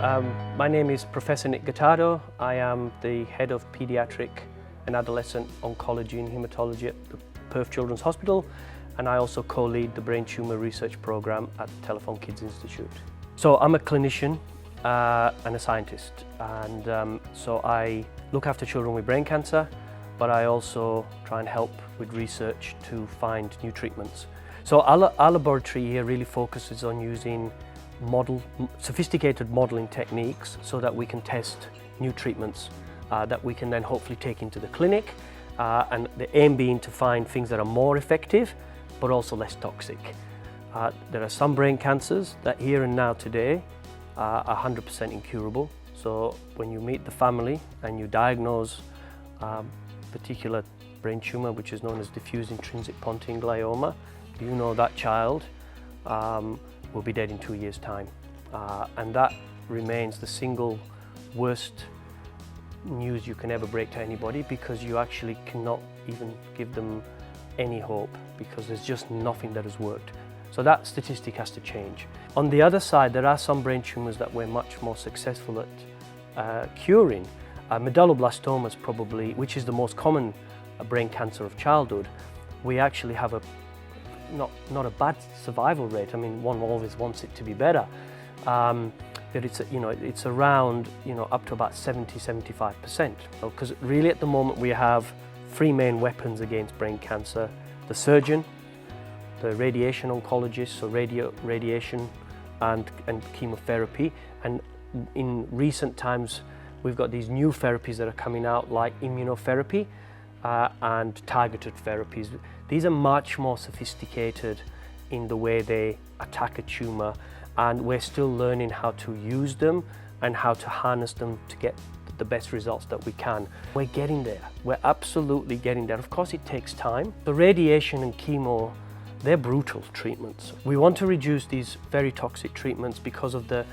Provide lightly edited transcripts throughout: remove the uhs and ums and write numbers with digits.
My name is Professor Gottardo. I am the Head of Paediatric and Adolescent Oncology and Haematology at the Perth Children's Hospital, and I also co-lead the Brain Tumour Research Programme at the Telephone Kids Institute. So I'm a clinician and a scientist, and so I look after children with brain cancer, but I also try and help with research to find new treatments. So our laboratory here really focuses on using sophisticated modelling techniques so that we can test new treatments that we can then hopefully take into the clinic, and the aim being to find things that are more effective but also less toxic. There are some brain cancers that here and now today are 100% incurable. So when you meet the family and you diagnose a particular brain tumour, which is known as diffuse intrinsic pontine glioma, you know that child will be dead in 2 years' time. And that remains the single worst news you can ever break to anybody, because you actually cannot even give them any hope, because there's just nothing that has worked. So that statistic has to change. On the other side, there are some brain tumours that we're much more successful at curing. Medulloblastomas probably, which is the most common brain cancer of childhood, we actually have not a bad survival rate. I mean, one always wants it to be better, but it's around up to about 70–75%. Because really at the moment we have three main weapons against brain cancer: the surgeon, the radiation oncologist, so radiation and chemotherapy, and in recent times we've got these new therapies that are coming out, like immunotherapy and targeted therapies. These are much more sophisticated in the way they attack a tumour, and we're still learning how to use them and how to harness them to get the best results that we can. We're getting there. We're absolutely getting there. Of course it takes time. The radiation and chemo, they're brutal treatments. We want to reduce these very toxic treatments because of the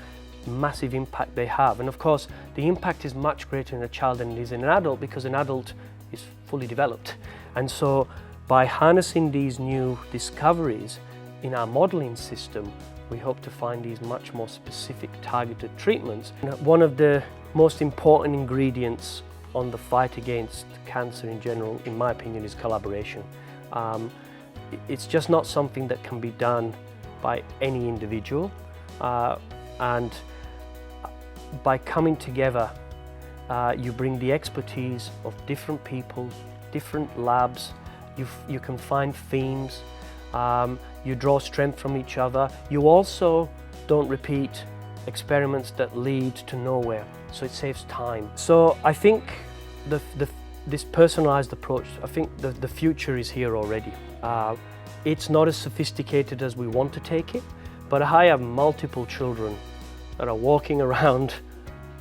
massive impact they have. And of course the impact is much greater in a child than it is in an adult, because an adult is fully developed. And so by harnessing these new discoveries in our modelling system, we hope to find these much more specific targeted treatments. And one of the most important ingredients on the fight against cancer in general, in my opinion, is collaboration. It's just not something that can be done by any individual, and by coming together you bring the expertise of different people, different labs. You can find themes, you draw strength from each other. You also don't repeat experiments that lead to nowhere, so it saves time. So I think this personalized approach, I think the future is here already. It's not as sophisticated as we want to take it, but I have multiple children that are walking around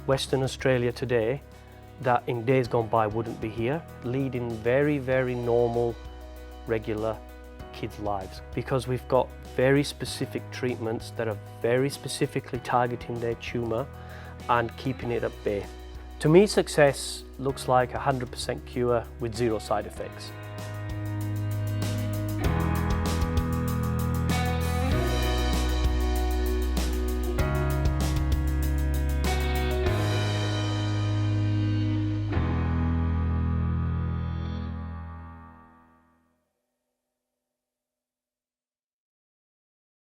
Western Australia today that in days gone by wouldn't be here, leading very, very normal, regular kids' lives, because we've got very specific treatments that are very specifically targeting their tumour and keeping it at bay. To me, success looks like 100% cure with 0 side effects.